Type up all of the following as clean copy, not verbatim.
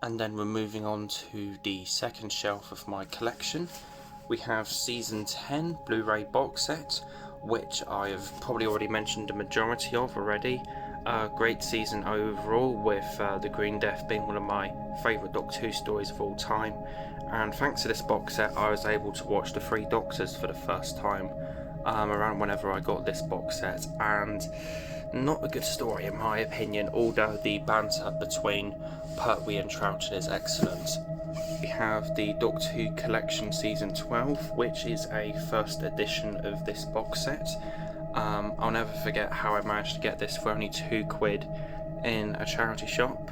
And then we're moving on to the second shelf of my collection. We have Season 10 Blu Ray box set, which I have probably already mentioned a majority of already. Great season overall, with The Green Death being one of my favourite Doctor Who stories of all time. And thanks to this box set, I was able to watch the Three Doctors for the first time around whenever I got this box set. And not a good story in my opinion, although the banter between Pertwee and Troughton is excellent. We have the Doctor Who Collection Season 12, which is a first edition of this box set. I'll never forget how I managed to get this for only £2 in a charity shop.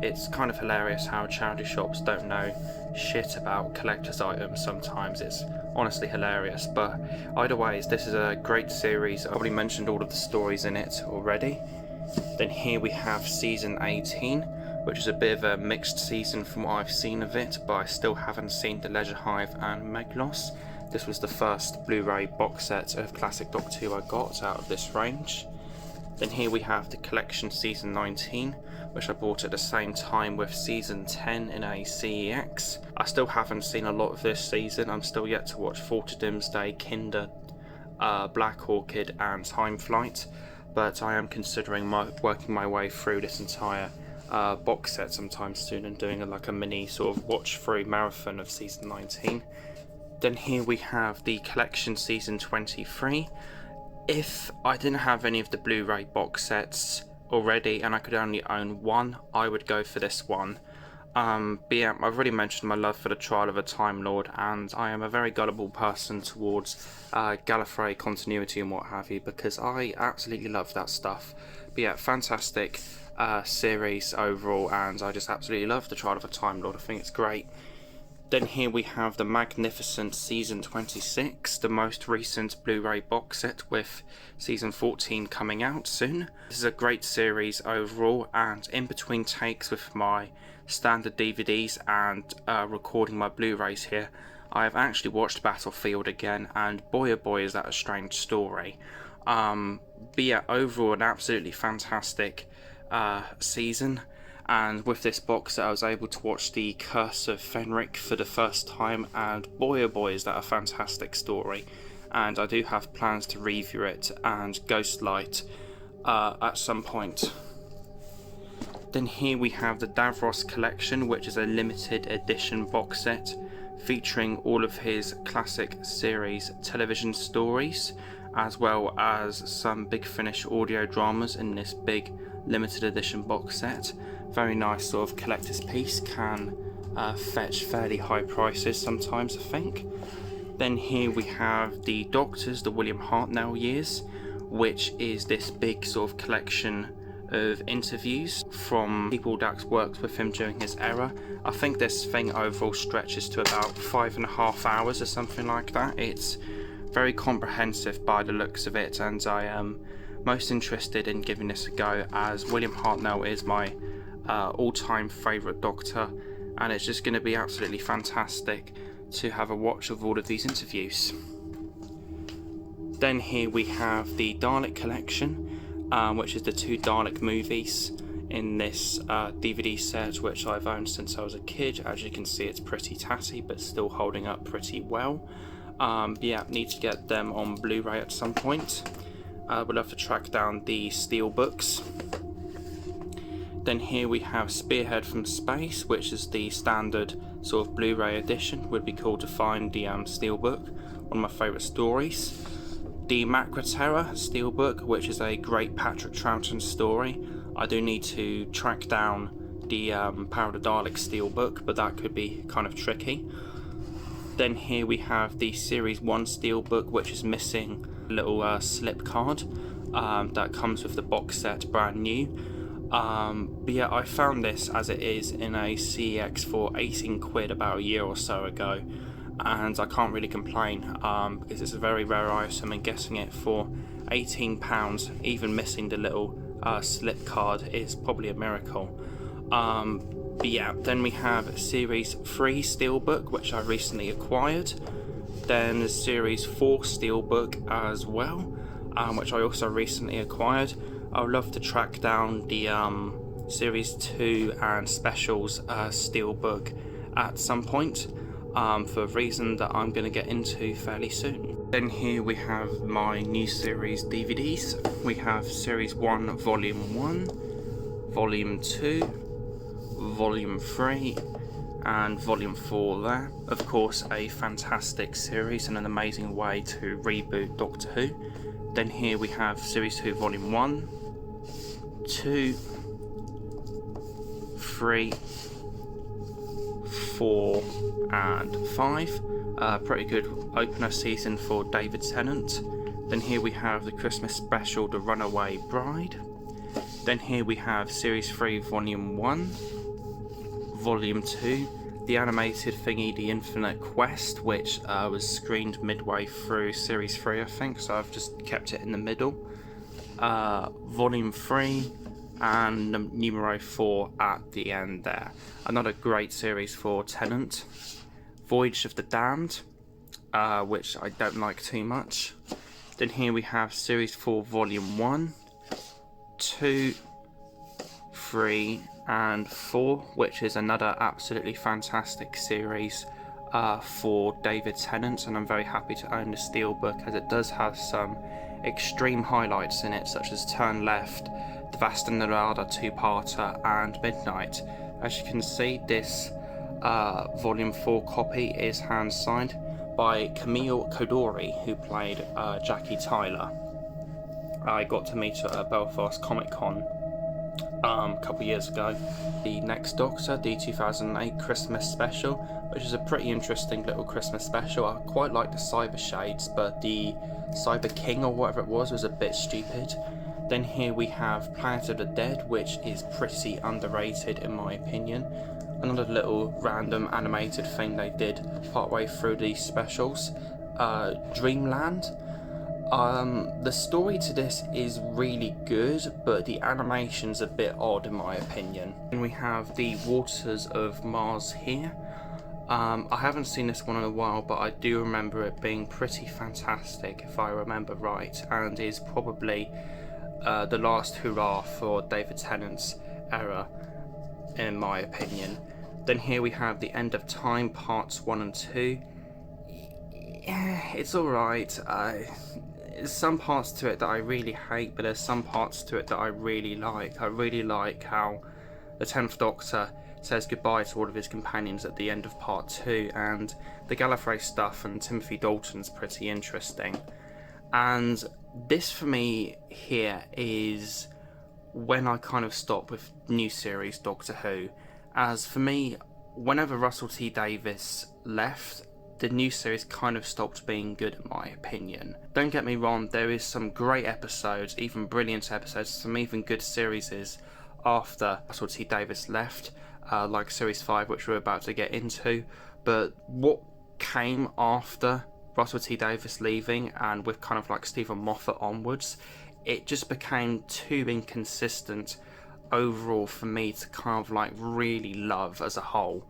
It's kind of hilarious how charity shops don't know shit about collector's items sometimes. It's honestly hilarious, but either way, this is a great series. I've already mentioned all of the stories in it already. Then here we have Season 18, which is a bit of a mixed season from what I've seen of it, but I still haven't seen The Leisure Hive and Meglos. This was the first Blu-ray box set of classic Doctor Who I got out of this range. Then here we have the Collection Season 19, which I bought at the same time with Season 10 in a CEX. I still haven't seen a lot of this season. I'm still yet to watch Fall to Doomsday, Kinder, Black Orchid and Time Flight, but I am considering working my way through this entire box set sometime soon and doing a mini sort of watch through marathon of Season 19. Then here we have the Collection Season 23. If I didn't have any of the Blu-ray box sets already and I could only own one, I would go for this one. But yeah, I've already mentioned my love for the Trial of a Time Lord, and I am a very gullible person towards Gallifrey continuity and what have you, because I absolutely love that stuff. But yeah, fantastic series overall, and I just absolutely love the Trial of a Time Lord. I think it's great. Then here we have the magnificent Season 26, the most recent Blu-ray box set, with Season 14 coming out soon. This is a great series overall, and in between takes with my standard DVDs and recording my Blu-rays here, I have actually watched Battlefield again, and boy oh boy is that a strange story. But yeah, overall an absolutely fantastic season. And with this box set I was able to watch The Curse of Fenric for the first time, and boy oh boy is that a fantastic story. And I do have plans to review it and Ghostlight at some point. Then here we have the Davros Collection, which is a limited edition box set featuring all of his classic series television stories, as well as some Big Finish audio dramas in this big limited edition box set. Very nice sort of collector's piece, can fetch fairly high prices sometimes, I think. Then here we have the Doctors, the William Hartnell years, which is this big sort of collection of interviews from people that worked with him during his era. I think this thing overall stretches to about 5.5 hours or something like that. It's very comprehensive by the looks of it, and I am most interested in giving this a go, as William Hartnell is my all-time favourite Doctor, and it's just going to be absolutely fantastic to have a watch of all of these interviews. Then here we have the Dalek Collection, which is the 2 Dalek movies in this DVD set, which I've owned since I was a kid. As you can see, it's pretty tatty but still holding up pretty well. Yeah, need to get them on Blu-ray at some point. Would love to track down the steelbooks. Then here we have Spearhead from Space, which is the standard sort of Blu-ray edition. Would be cool to find the steelbook, one of my favourite stories. The Macra Terror steelbook, which is a great Patrick Troughton story. I do need to track down the Power of the Dalek steelbook, but that could be kind of tricky. Then here we have the Series 1 steelbook, which is missing a little slip card that comes with the box set brand new. But yeah, I found this as it is in a CEX for £18 about a year or so ago, and I can't really complain because it's a very rare item, and getting it for £18, even missing the little slip card, is probably a miracle. But yeah, then we have Series 3 steelbook, which I recently acquired. Then the Series 4 steelbook as well, which I also recently acquired. I would love to track down the Series 2 and Specials Steelbook at some point, for a reason that I'm going to get into fairly soon. Then here we have my new series DVDs. We have Series 1 Volume 1, Volume 2, Volume 3 and Volume 4 there. Of course, a fantastic series and an amazing way to reboot Doctor Who. Then here we have Series 2 Volume 1, 2, 3, 4 and 5. Pretty good opener season for David Tennant. Then here we have the Christmas special, The Runaway Bride. Then here we have Series 3 Volume 1, Volume 2, the animated thingy, The Infinite Quest, which was screened midway through Series 3 I think, so I've just kept it in the middle. Volume 3 and numero 4 at the end there. Another great series for Tennant. Voyage of the Damned, which I don't like too much. Then here we have Series 4 Volume 1, 2, 3 and 4, which is another absolutely fantastic series for David Tennant, and I'm very happy to own the steelbook as it does have some extreme highlights in it, such as Turn Left, the Vasta Narada two-parter and Midnight. As you can see, this Volume 4 copy is hand-signed by Camille Coduri, who played Jackie Tyler. I got to meet her at Belfast Comic Con a couple years ago. The Next Doctor, the 2008 Christmas special, which is a pretty interesting little Christmas special. I quite like the Cyber Shades, but the Cyber King or whatever it was a bit stupid. Then here we have Planet of the Dead, which is pretty underrated in my opinion. Another little random animated thing they did partway through these specials. Dreamland. The story to this is really good, but the animation's a bit odd in my opinion. And we have the Waters of Mars here. I haven't seen this one in a while, but I do remember it being pretty fantastic if I remember right, and is probably the last hurrah for David Tennant's era in my opinion. Then here we have The End of Time Parts 1 and 2. Yeah, it's alright. There's some parts to it that I really hate, but there's some parts to it that I really like. I really like how the 10th Doctor says goodbye to all of his companions at the end of part 2, and the Gallifrey stuff and Timothy Dalton's pretty interesting. And this for me here is when I kind of stop with new series Doctor Who, as for me, whenever Russell T Davies left, the new series kind of stopped being good in my opinion. Don't get me wrong, there is some great episodes, even brilliant episodes, some even good series after Russell T Davies left, like Series 5, which we're about to get into, but what came after Russell T Davies leaving, and with kind of like Stephen Moffat onwards, it just became too inconsistent overall for me to kind of like really love as a whole.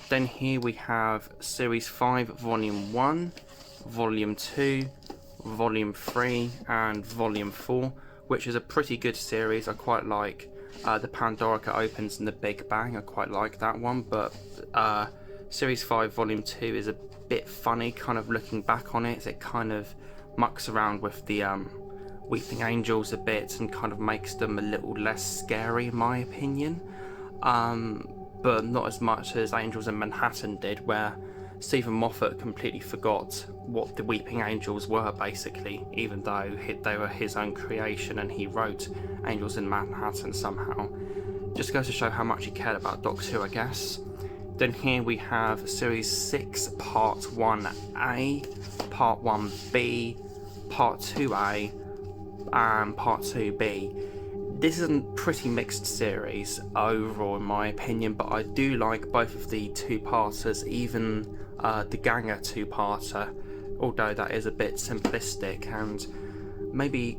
Then here we have Series 5 Volume 1, Volume 2, Volume 3 and Volume 4, which is a pretty good series. I quite like the Pandorica opens and the Big Bang. I quite like that one, but Series 5 Volume 2 is a bit funny kind of looking back on it. It kind of mucks around with the Weeping Angels a bit and kind of makes them a little less scary in my opinion, but not as much as Angels in Manhattan did, where Stephen Moffat completely forgot what the Weeping Angels were basically, even though they were his own creation and he wrote Angels in Manhattan somehow. Just goes to show how much he cared about Doctor Who, I guess. Then here we have Series 6 Part 1A, Part 1B, Part 2A and Part 2B. This is a pretty mixed series overall in my opinion, but I do like both of the two-parters, even the Ganger two-parter, although that is a bit simplistic and maybe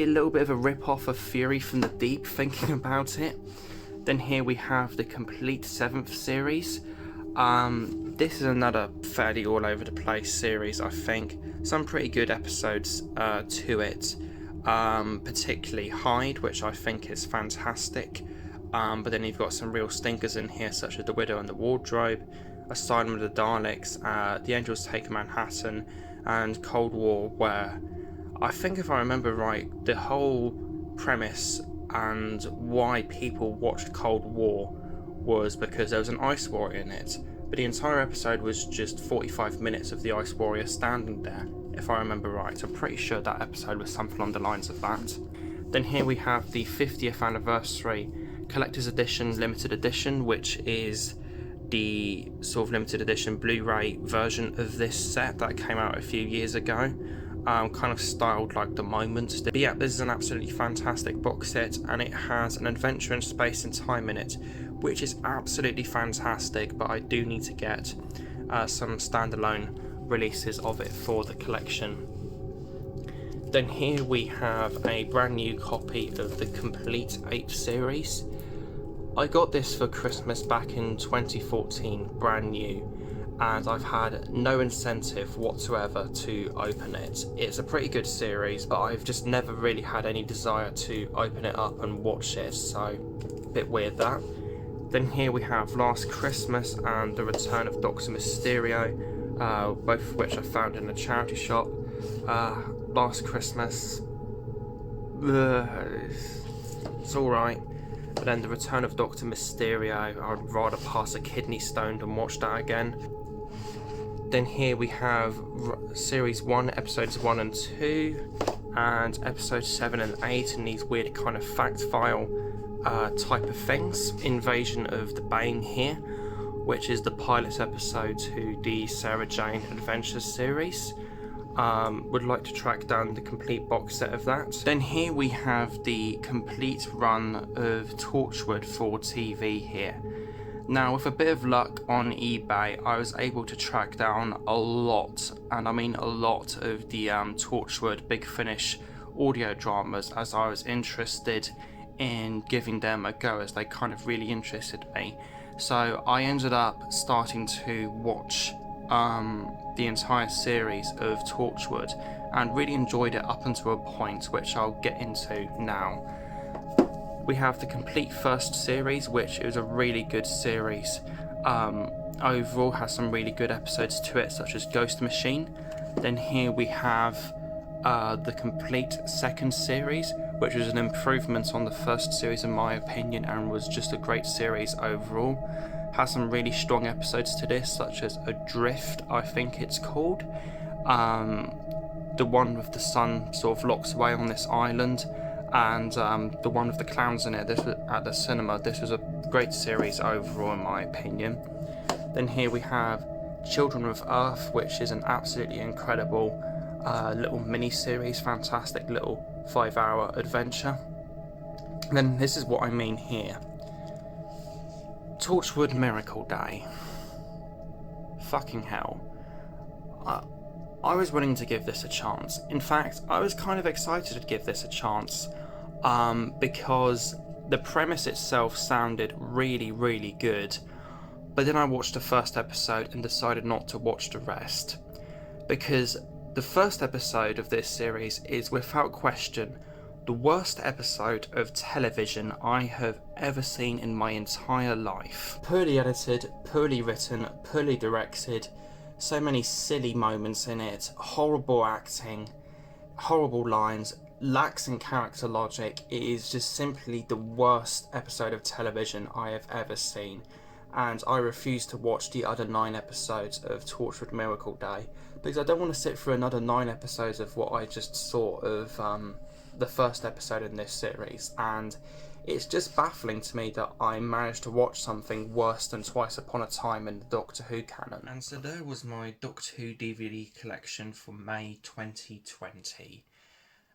a little bit of a rip-off of Fury from the Deep thinking about it. Then here we have the complete 7th series. This is another fairly all over the place series, I think. Some pretty good episodes to it, particularly Hyde, which I think is fantastic. but then you've got some real stinkers in here, such as The Widow and the Wardrobe, Asylum of the Daleks, The Angels Take Manhattan, and Cold War, where I think, if I remember right, the whole premise and why people watched Cold War was because there was an Ice Warrior in it, but the entire episode was just 45 minutes of the Ice Warrior standing there, if I remember right. I'm pretty sure that episode was something along the lines of that. Then here we have the 50th anniversary collector's edition, limited edition, which is the sort of limited edition Blu-ray version of this set that came out a few years ago. Kind of styled like the moment. But yeah, this is an absolutely fantastic box set, and it has an adventure in space and time in it, which is absolutely fantastic, but I do need to get some standalone releases of it for the collection. Then here we have a brand new copy of the complete 8 series. I got this for Christmas back in 2014, brand new, and I've had no incentive whatsoever to open it. It's a pretty good series, but I've just never really had any desire to open it up and watch it, so a bit weird that. Then here we have Last Christmas and The Return of Dr. Mysterio, both of which I found in a charity shop. Last Christmas, it's alright. But then The Return of Dr. Mysterio, I'd rather pass a kidney stone than watch that again. Then here we have Series 1, Episodes 1 and 2, and Episodes 7 and 8, and these weird kind of fact file type of things. Invasion of the Bane here, which is the pilot episode to the Sarah Jane Adventures series. Would like to track down the complete box set of that. Then here we have the complete run of Torchwood for TV here. Now, with a bit of luck on eBay, I was able to track down a lot, and I mean a lot, of the Torchwood Big Finish audio dramas, as I was interested in giving them a go, as they kind of really interested me. So I ended up starting to watch the entire series of Torchwood, and really enjoyed it up until a point which I'll get into now. We have the complete first series, which is a really good series. Overall has some really good episodes to it, such as Ghost Machine. Then here we have the complete second series, which was an improvement on the first series in my opinion, and was just a great series overall. Has some really strong episodes to this, such as Adrift, I think it's called. The one with the sun sort of locks away on this island, and the one with the clowns in it. This was at the cinema. This was a great series overall in my opinion. Then here we have Children of Earth, which is an absolutely incredible little mini-series, fantastic little 5-hour adventure. And then this is what I mean here. Torchwood Miracle Day. Fucking hell. I was willing to give this a chance. In fact, I was kind of excited to give this a chance because the premise itself sounded really, really good. But then I watched the first episode and decided not to watch the rest. Because the first episode of this series is, without question, the worst episode of television I have ever seen in my entire life. Poorly edited, poorly written, poorly directed, so many silly moments in it, horrible acting, horrible lines, lacks in character logic. It is just simply the worst episode of television I have ever seen, and I refuse to watch the other 9 episodes of Torchwood Miracle Day, because I don't want to sit through another 9 episodes of what I just saw of the first episode in this series, and it's just baffling to me that I managed to watch something worse than Twice Upon a Time in the Doctor Who canon. And so there was my Doctor Who DVD collection for May 2020.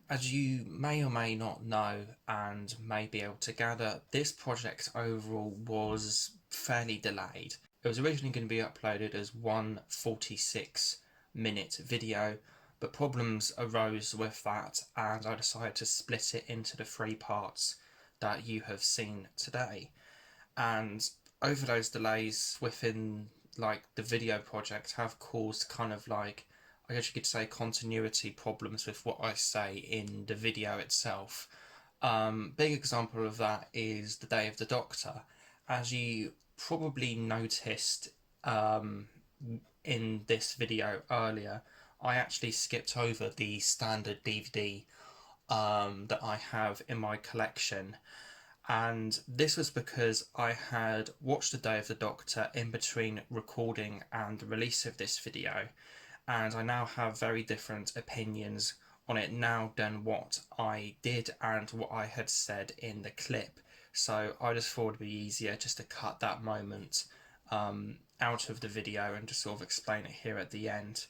As you may or may not know, and may be able to gather, this project overall was fairly delayed. It was originally going to be uploaded as one 46-minute video, but problems arose with that, and I decided to split it into the 3 parts that you have seen today. And over those delays within the video project have caused kind of I guess you could say continuity problems with what I say in the video itself. Big example of that is The Day of the Doctor. As you probably noticed in this video earlier, I actually skipped over the standard DVD that I have in my collection. And this was because I had watched The Day of the Doctor in between recording and the release of this video, and I now have very different opinions on it now than what I did and what I had said in the clip. So I just thought it'd be easier just to cut that moment out of the video and just sort of explain it here at the end.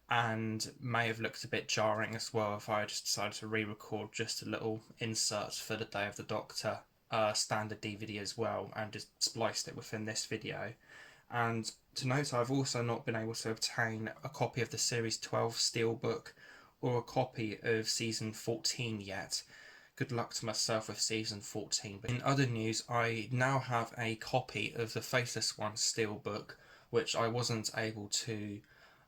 And may have looked a bit jarring as well if I just decided to re-record just a little insert for The Day of the Doctor standard DVD as well and just spliced it within this video. And to note, I've also not been able to obtain a copy of the Series 12 Steelbook or a copy of Season 14 yet. Good luck to myself with Season 14. But in other news, I now have a copy of the Faceless One Steelbook, which I wasn't able to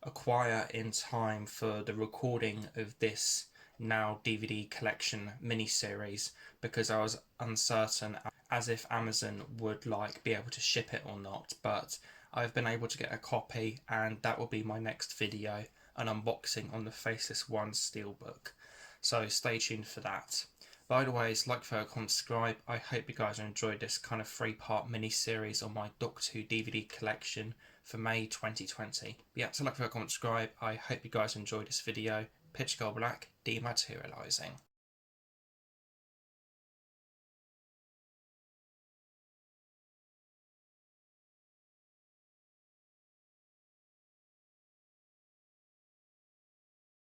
acquire in time for the recording of this now DVD collection mini-series because I was uncertain as if Amazon would be able to ship it or not, but I've been able to get a copy, and that will be my next video, an unboxing on the Faceless One Steelbook. So stay tuned for that. By the way, like, follow, comment, subscribe. I hope you guys enjoyed this kind of 3-part mini-series on my Doctor Who DVD collection for May 2020. But yeah, so like, follow, comment, subscribe. I hope you guys enjoyed this video. Pitch Girl Black, dematerialising.